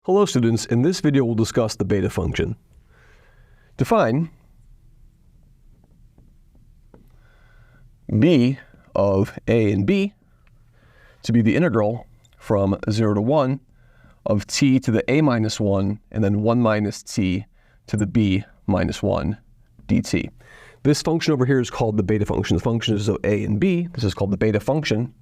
Hello students, in this video we'll discuss the beta function. Define b of a and b to be the integral from 0 to 1 of t to the a minus 1 and then 1 minus t to the b minus 1 dt. This function over here is called the beta function. The function is of a and b. This is called the beta function.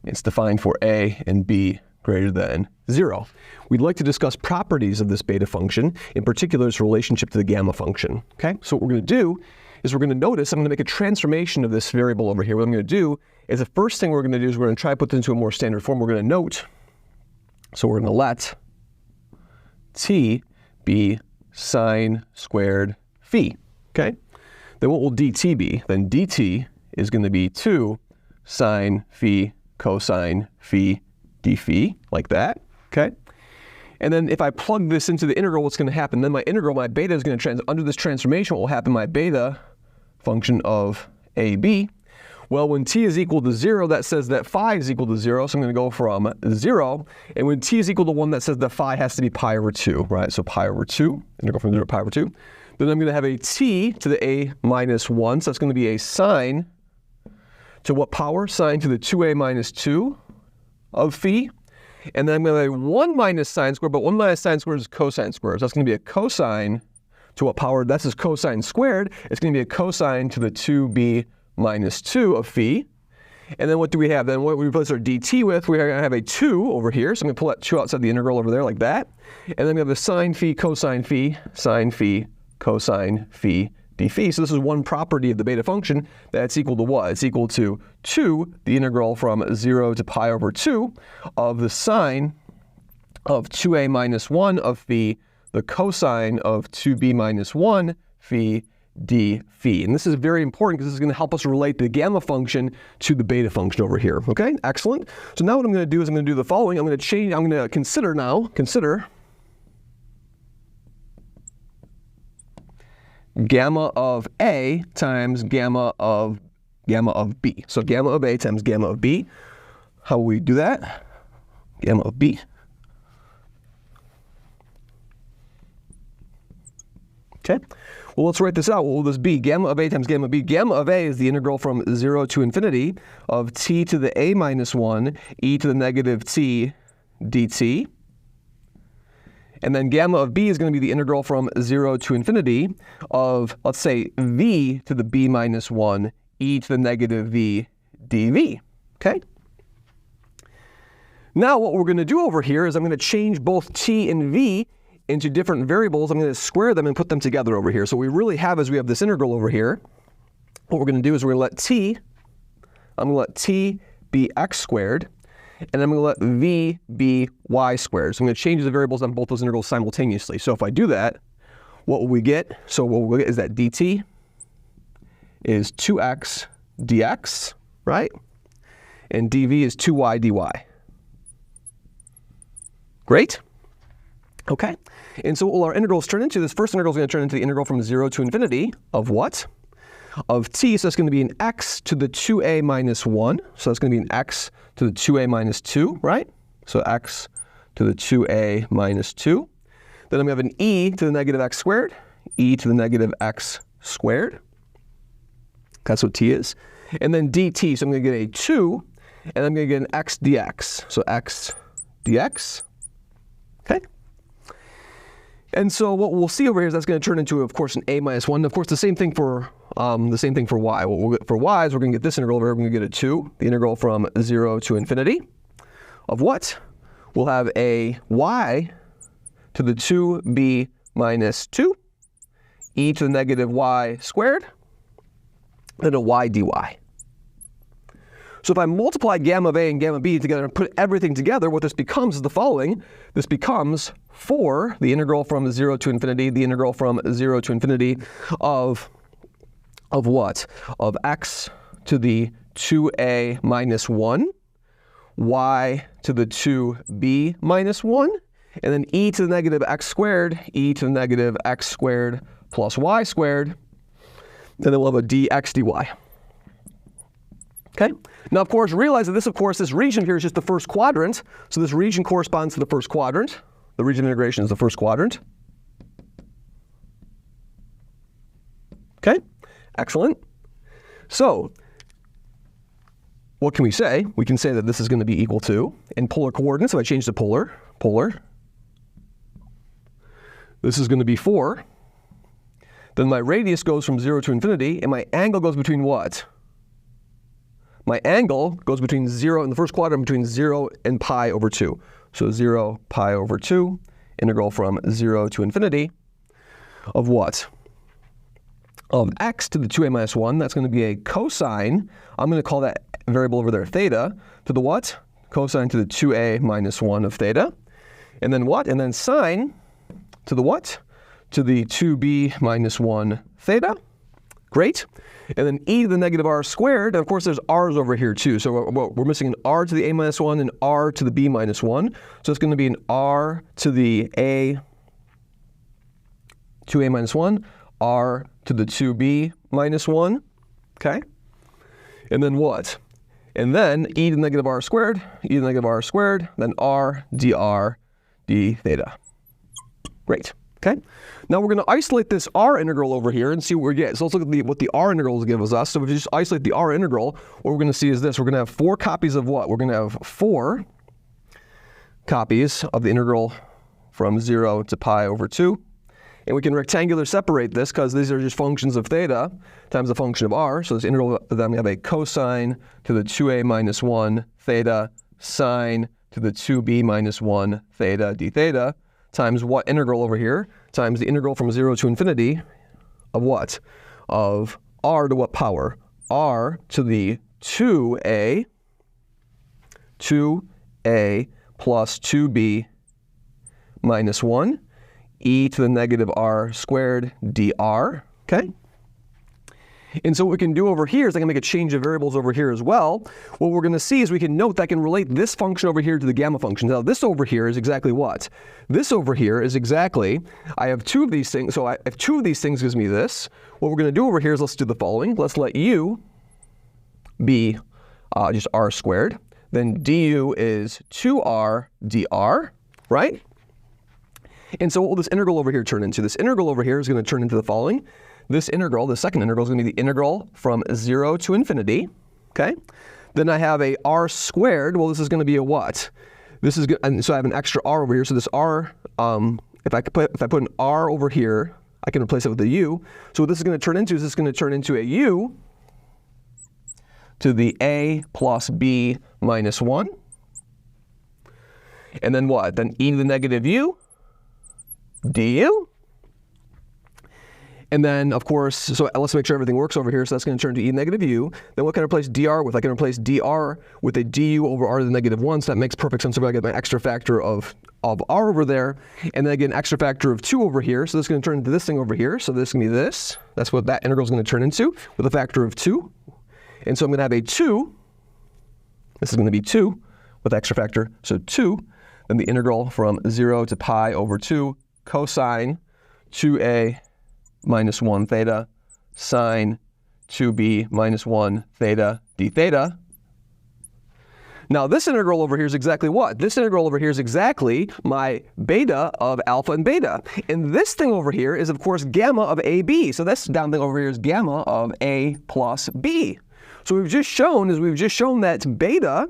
It's defined for a and b greater than 0. We'd like to discuss properties of this beta function, in particular its relationship to the gamma function. Okay, so what we're going to do is we're going to notice, I'm going to make a transformation of this variable over here. What I'm going to do is the first thing we're going to do is we're going to try to put this into a more standard form. We're going to note, so we're going to let t be sine squared phi. Okay, then what will dt be? Then dt is going to be 2 sine phi cosine phi d phi, like that, okay? And then if I plug this into the integral, what's going to happen? Then my integral, my beta is going to, under this transformation, what will happen? My beta function of ab, well, when t is equal to 0, that says that phi is equal to 0, so I'm going to go from 0. And when t is equal to 1, that says that phi has to be pi over 2, right? So pi over 2, integral from 0 to pi over 2. Then I'm going to have a t to the a minus 1, so that's going to be a sine to what power? Sine to the 2a minus 2 of phi. And then I'm going to have 1 minus sine squared, but 1 minus sine squared is cosine squared. So that's going to be a cosine to what power? That's just cosine squared. It's going to be a cosine to the 2b minus 2 of phi. And then what do we have? Then what we replace our dt with, we're going to have a 2 over here. So I'm going to pull that 2 outside the integral over there like that. And then we have a sine phi, cosine phi, sine phi, cosine phi, d phi. So this is one property of the beta function that's equal to what? It's equal to 2, the integral from 0 to pi over 2 of the sine of 2a minus 1 of phi, the cosine of 2b minus 1 phi d phi. And this is very important because this is going to help us relate the gamma function to the beta function over here. Okay, excellent. So now what I'm going to do is I'm going to do the following. I'm going to consider gamma of a times gamma of b. So gamma of a times gamma of b. How will we do that? Gamma of b. Okay. Well, let's write this out. What will this be? Gamma of a times gamma of b. Gamma of a is the integral from 0 to infinity of t to the a minus 1 e to the negative t dt. And then gamma of b is going to be the integral from 0 to infinity of, let's say, v to the b minus 1 e to the negative v dv. Okay? Now what we're going to do over here is I'm going to change both t and v into different variables. I'm going to square them and put them together over here. So what we really have is we have this integral over here. What we're going to do is we're going to let t be x squared. And I'm going to let v be y squared. So I'm going to change the variables on both those integrals simultaneously. So if I do that, what will we get? So what we'll get is that dt is 2x dx, right? And dv is 2y dy. Great. Okay. And so what will our integrals turn into? This first integral is going to turn into the integral from 0 to infinity of what? Of t, so that's going to be an x to the 2a minus 1. So that's going to be an x to the 2a minus 2, right? So x to the 2a minus 2. Then I'm going to have an e to the negative x squared, e to the negative x squared. That's what t is. And then dt, so I'm going to get a 2, and I'm going to get an x dx. So x dx, okay? And so what we'll see over here is that's going to turn into, of course, an a minus 1. Of course, the same thing for y. What we'll get for y is we're going to get this integral over here. We're going to get a 2, the integral from 0 to infinity of what? We'll have a y to the 2b minus 2, e to the negative y squared, and a y dy. So if I multiply gamma of a and gamma of b together and put everything together, what this becomes is the following. This becomes 4, the integral from 0 to infinity, the integral from 0 to infinity of what? Of x to the 2a minus 1, y to the 2b minus 1, and then e to the negative x squared, e to the negative x squared plus y squared, and then we'll have a dx dy. Okay? Now, of course, realize that this region here is just the first quadrant. So this region corresponds to the first quadrant. The region of integration is the first quadrant. Okay? Excellent. So what can we say? We can say that this is going to be equal to, in polar coordinates, if I change the polar, this is going to be 4. Then my radius goes from 0 to infinity, and my angle goes between what? My angle goes between 0, in the first quadrant, between 0 and pi over 2. So 0 pi over 2, integral from 0 to infinity of what? Of x to the 2a minus 1. That's going to be a cosine. I'm going to call that variable over there theta, to the what? Cosine to the 2a minus 1 of theta. And then what? And then sine to the what? To the 2b minus 1 theta. Great. And then e to the negative r squared. And of course, there's r's over here too. So we're missing an r to the a minus 1 and r to the b minus 1. So it's going to be an r to the a 2a minus 1, r to the 2b minus 1. Okay? And then what? And then e to the negative r squared, then r dr d theta. Great. Okay? Now we're going to isolate this r integral over here and see what we get. So let's look at what the r integrals give us. So if you just isolate the r integral, what we're going to see is this. We're going to have 4 copies of what? We're going to have 4 copies of the integral from 0 to pi over 2. And we can rectangular separate this because these are just functions of theta times the function of r. So this integral, then we have a cosine to the 2a minus 1 theta sine to the 2b minus 1 theta d theta times what integral over here? Times the integral from 0 to infinity of what? Of r to what power? R to the 2a plus 2b minus 1 e to the negative r squared dr, okay? And so what we can do over here is I can make a change of variables over here as well. What we're going to see is we can note that I can relate this function over here to the gamma function. Now this over here is exactly what? This over here is exactly, I have 2 of these things, so if 2 of these things gives me this, what we're going to do over here is let's do the following. Let's let u be just r squared. Then du is 2r dr, right? And so what will this integral over here turn into? This integral over here is going to turn into the following. This integral, the second integral, is going to be the integral from 0 to infinity, okay? Then I have a r squared. Well, this is going to be a what? This is, and so I have an extra r over here. So this r, if I put an r over here, I can replace it with a u. So what this is going to turn into is this is going to turn into a u to the a plus b minus 1. And then what? Then e to the negative u du. And then, of course, so let's make sure everything works over here. So that's going to turn to e negative u. Then what can I replace dr with? I can replace dr with a du over r to the negative 1. So that makes perfect sense. So I get my extra factor of r over there. And then again, extra factor of 2 over here. So this is going to turn into this thing over here. So this is going to be this. That's what that integral is going to turn into with a factor of 2. And so I'm going to have a 2. This is going to be 2 with extra factor. So 2. Then the integral from 0 to pi over 2 cosine 2a minus 1 theta sine 2b minus 1 theta d theta. Now this integral over here is exactly what? This integral over here is exactly my beta of alpha and beta. And this thing over here is, of course, gamma of AB. So this down thing over here is gamma of A plus B. So we've just shown that beta,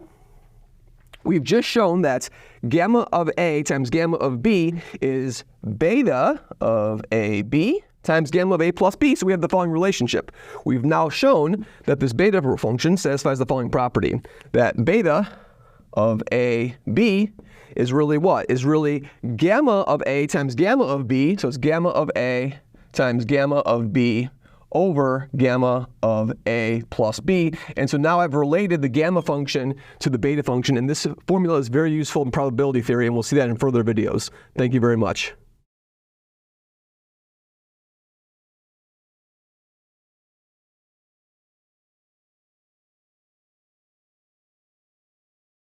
we've just shown that gamma of A times gamma of B is beta of AB times gamma of A plus B. So we have the following relationship. We've now shown that this beta function satisfies the following property, that beta of AB is really what? Is really gamma of A times gamma of B. So it's gamma of A times gamma of B over gamma of A plus B. And so now I've related the gamma function to the beta function, and this formula is very useful in probability theory, and we'll see that in further videos. Thank you very much.